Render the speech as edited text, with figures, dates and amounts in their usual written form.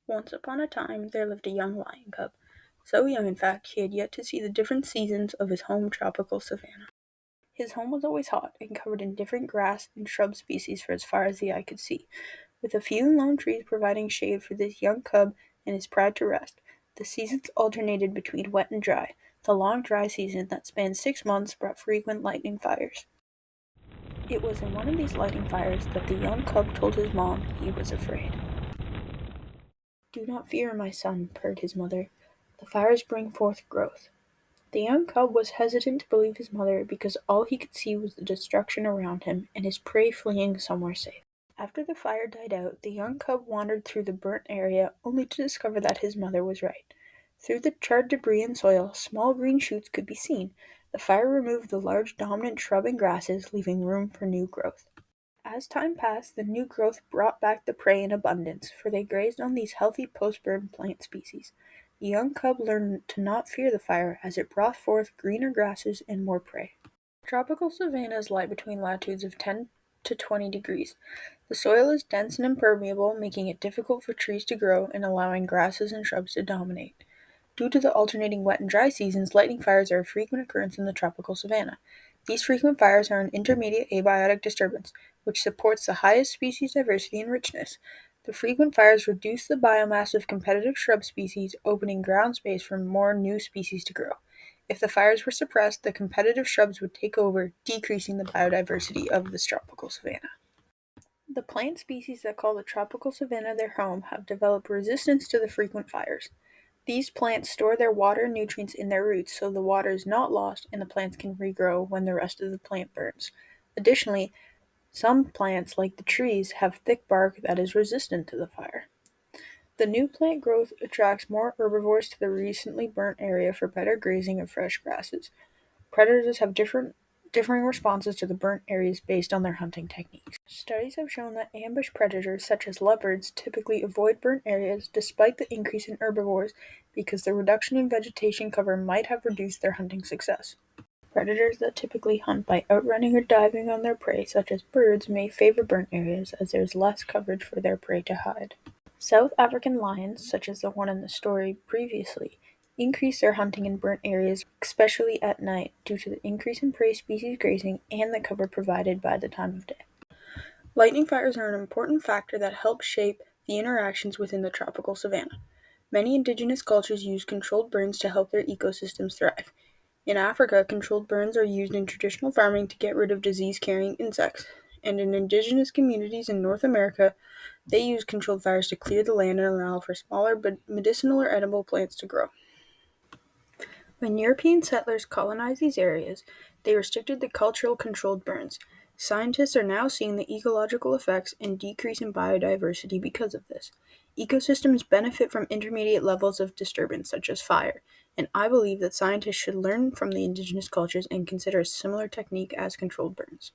Once upon a time there lived a young lion cub. So young, in fact, he had yet to see the different seasons of his home tropical savanna. His home was always hot and covered in different grass and shrub species for as far as the eye could see, with a few lone trees providing shade for this young cub and his pride to rest. The seasons alternated between wet and dry. The long dry season that spanned 6 months brought frequent lightning fires. It was in one of these lightning fires that the young cub told his mom he was afraid. "Do not fear, my son," purred his mother. "The fires bring forth growth." The young cub was hesitant to believe his mother because all he could see was the destruction around him and his prey fleeing somewhere safe. After the fire died out, the young cub wandered through the burnt area only to discover that his mother was right. Through the charred debris and soil, small green shoots could be seen. The fire removed the large dominant shrub and grasses, leaving room for new growth. As time passed, the new growth brought back the prey in abundance, for they grazed on these healthy post-burn plant species. The young cub learned to not fear the fire, as it brought forth greener grasses and more prey. Tropical savannas lie between latitudes of 10 to 20 degrees. The soil is dense and impermeable, making it difficult for trees to grow and allowing grasses and shrubs to dominate. Due to the alternating wet and dry seasons, lightning fires are a frequent occurrence in the tropical savanna. These frequent fires are an intermediate abiotic disturbance, which supports the highest species diversity and richness. The frequent fires reduce the biomass of competitive shrub species, opening ground space for more new species to grow. If the fires were suppressed, the competitive shrubs would take over, decreasing the biodiversity of the tropical savanna. The plant species that call the tropical savanna their home have developed resistance to the frequent fires. These plants store their water and nutrients in their roots so the water is not lost and the plants can regrow when the rest of the plant burns. Additionally, some plants, like the trees, have thick bark that is resistant to the fire. The new plant growth attracts more herbivores to the recently burnt area for better grazing of fresh grasses. Predators have differing responses to the burnt areas based on their hunting techniques. Studies have shown that ambush predators such as leopards typically avoid burnt areas despite the increase in herbivores because the reduction in vegetation cover might have reduced their hunting success. Predators that typically hunt by outrunning or diving on their prey, such as birds, may favor burnt areas as there is less coverage for their prey to hide. South African lions, such as the one in the story previously, increase their hunting in burnt areas, especially at night, due to the increase in prey species grazing and the cover provided by the time of day. Lightning fires are an important factor that helps shape the interactions within the tropical savanna. Many indigenous cultures use controlled burns to help their ecosystems thrive. In Africa, controlled burns are used in traditional farming to get rid of disease-carrying insects, and in indigenous communities in North America, they use controlled fires to clear the land and allow for smaller but medicinal or edible plants to grow. When European settlers colonized these areas, they restricted the cultural controlled burns. Scientists are now seeing the ecological effects and decrease in biodiversity because of this. Ecosystems benefit from intermediate levels of disturbance, such as fire, and I believe that scientists should learn from the indigenous cultures and consider a similar technique as controlled burns.